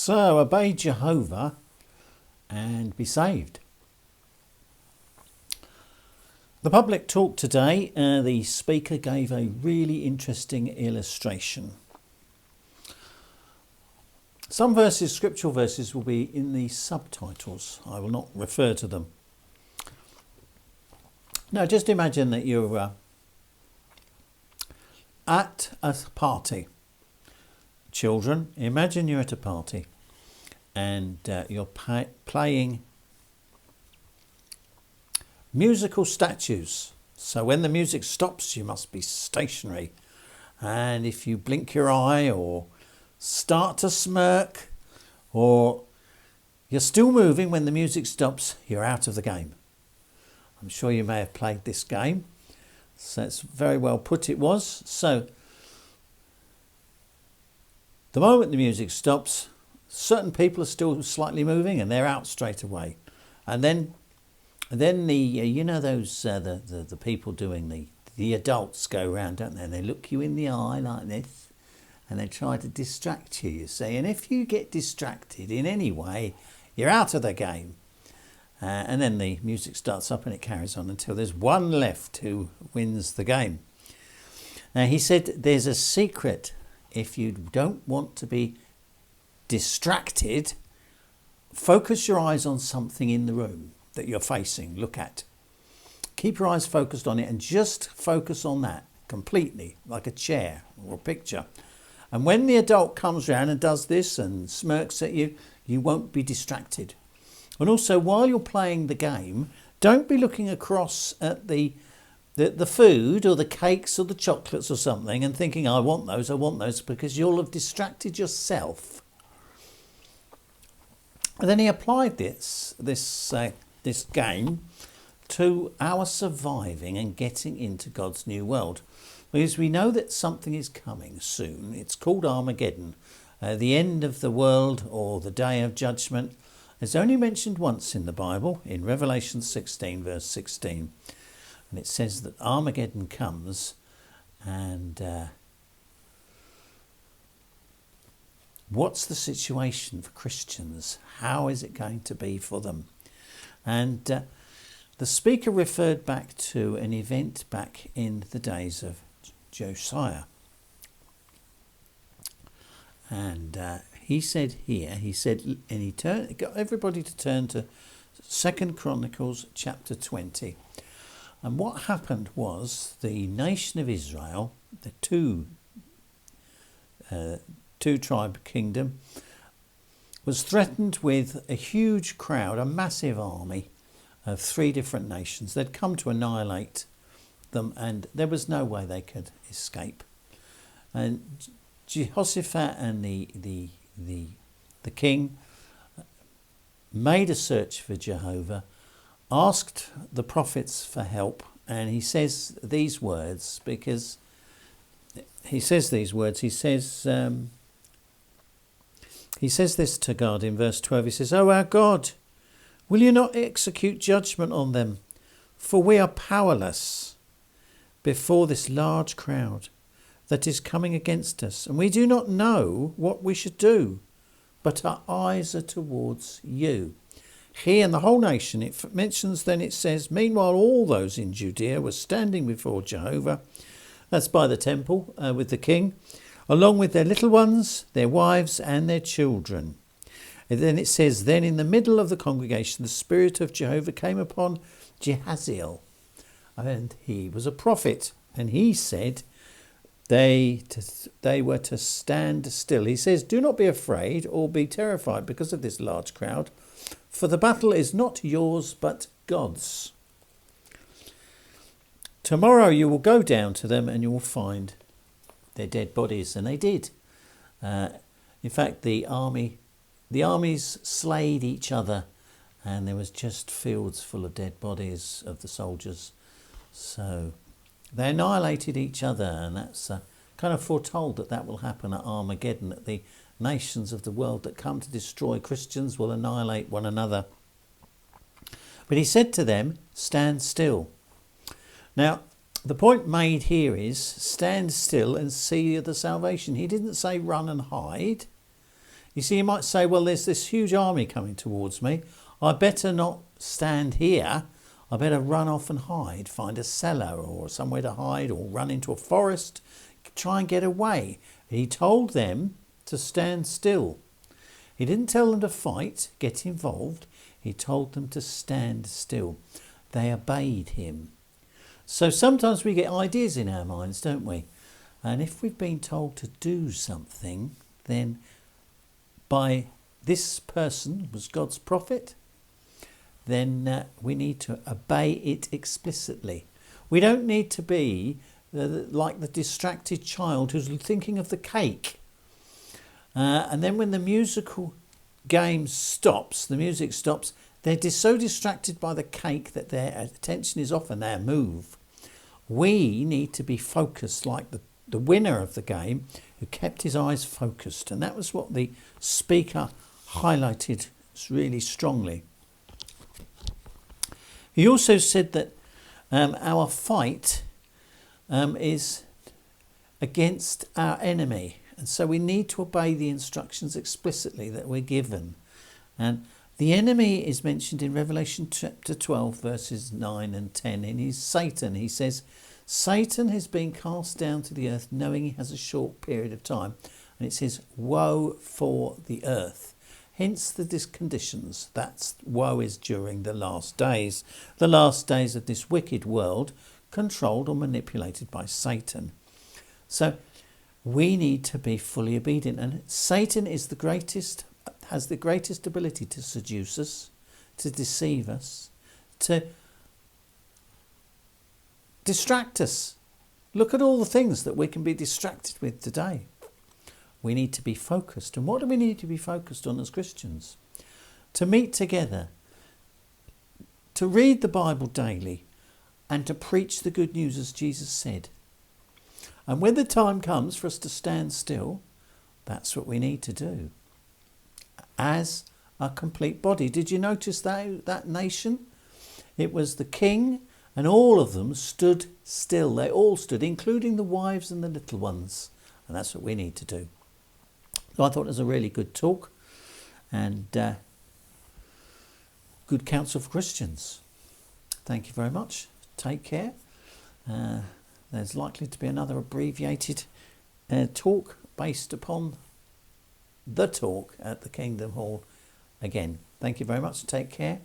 So obey Jehovah and be saved. The public talk today, the speaker gave a really interesting illustration. Some verses, scriptural verses, will be in the subtitles. I will not refer to them. Now, just imagine that you're at a party. Children, imagine you're at a party and you're playing musical statues. So when the music stops, you must be stationary. And if you blink your eye or start to smirk or you're still moving when the music stops, you're out of the game. I'm sure you may have played this game. So it's very well put it was. So the moment the music stops, certain people are still slightly moving and they're out straight away. And then the you know those the people doing the adults go around, don't they? And they look you in the eye like this, and they try to distract you. You see, and if you get distracted in any way, you're out of the game. And then the music starts up and it carries on until there's one left who wins the game. Now he said there's a secret. If you don't want to be distracted, focus your eyes on something in the room that you're facing. Look at. Keep your eyes focused on it and just focus on that completely, like a chair or a picture. And when the adult comes round and does this and smirks at you, you won't be distracted. And also, while you're playing the game, don't be looking across at the food or the cakes or the chocolates or something and thinking, I want those, because you'll have distracted yourself. And then he applied this game to our surviving and getting into God's new world. Because we know that something is coming soon. It's called Armageddon, the end of the world or the day of judgment. It's only mentioned once in the Bible, in Revelation 16, verse 16. And it says that Armageddon comes and what's the situation for Christians? How is it going to be for them? And the speaker referred back to an event back in the days of Josiah. And he said, and he got everybody to turn to 2 Chronicles chapter 20. And what happened was the nation of Israel, the two-tribe kingdom, was threatened with a huge crowd, a massive army of 3 different nations. They'd come to annihilate them, and there was no way they could escape. And Jehoshaphat and the king made a search for Jehovah, asked the prophets for help, and he says these words, because he says this to God in verse 12. He says, "Oh our God, will you not execute judgment on them? For we are powerless before this large crowd that is coming against us, and we do not know what we should do, but our eyes are towards you." He and the whole nation, it mentions then, it says, meanwhile all those in Judea were standing before Jehovah, that's by the temple, with the king, along with their little ones, their wives and their children. And then it says, then in the middle of the congregation the Spirit of Jehovah came upon Jehaziel, and he was a prophet, and he said they were to stand still. He says, do not be afraid or be terrified because of this large crowd, for the battle is not yours but God's. Tomorrow you will go down to them and you will find their dead bodies. And they did. In fact, the armies slayed each other, and there was just fields full of dead bodies of the soldiers. So they annihilated each other, and that's kind of foretold that will happen at Armageddon, that the nations of the world that come to destroy Christians will annihilate one another. But he said to them, stand still. Now, the point made here is stand still and see the salvation. He didn't say run and hide. You see, you might say, well, there's this huge army coming towards me. I better not stand here. I better run off and hide, find a cellar or somewhere to hide, or run into a forest, try and get away. He told them to stand still. He didn't tell them to fight, get involved. He told them to stand still. They obeyed him. So sometimes we get ideas in our minds, don't we? And if we've been told to do something, then by this person was God's prophet, then we need to obey it explicitly. We don't need to be like the distracted child who's thinking of the cake. And then when the musical game stops, the music stops, they're so distracted by the cake that their attention is off and they move. We need to be focused like the winner of the game who kept his eyes focused. And that was what the speaker highlighted really strongly. He also said that our fight is against our enemy. And so we need to obey the instructions explicitly that we're given. And the enemy is mentioned in Revelation chapter 12, verses 9 and 10. And he's Satan. He says, Satan has been cast down to the earth knowing he has a short period of time. And it says, woe for the earth. Hence the conditions. That's woe is during the last days of this wicked world, controlled or manipulated by Satan. So we need to be fully obedient. And Satan has the greatest ability to seduce us, to deceive us, to distract us. Look at all the things that we can be distracted with today. We need to be focused. And what do we need to be focused on as Christians? To meet together, to read the Bible daily, and to preach the good news as Jesus said. And when the time comes for us to stand still, that's what we need to do. As a complete body. Did you notice that nation? It was the king, and all of them stood still. They all stood, including the wives and the little ones. And that's what we need to do. So I thought it was a really good talk and good counsel for Christians. Thank you very much. Take care. There's likely to be another abbreviated talk based upon the talk at the Kingdom Hall again. Thank you very much. Take care.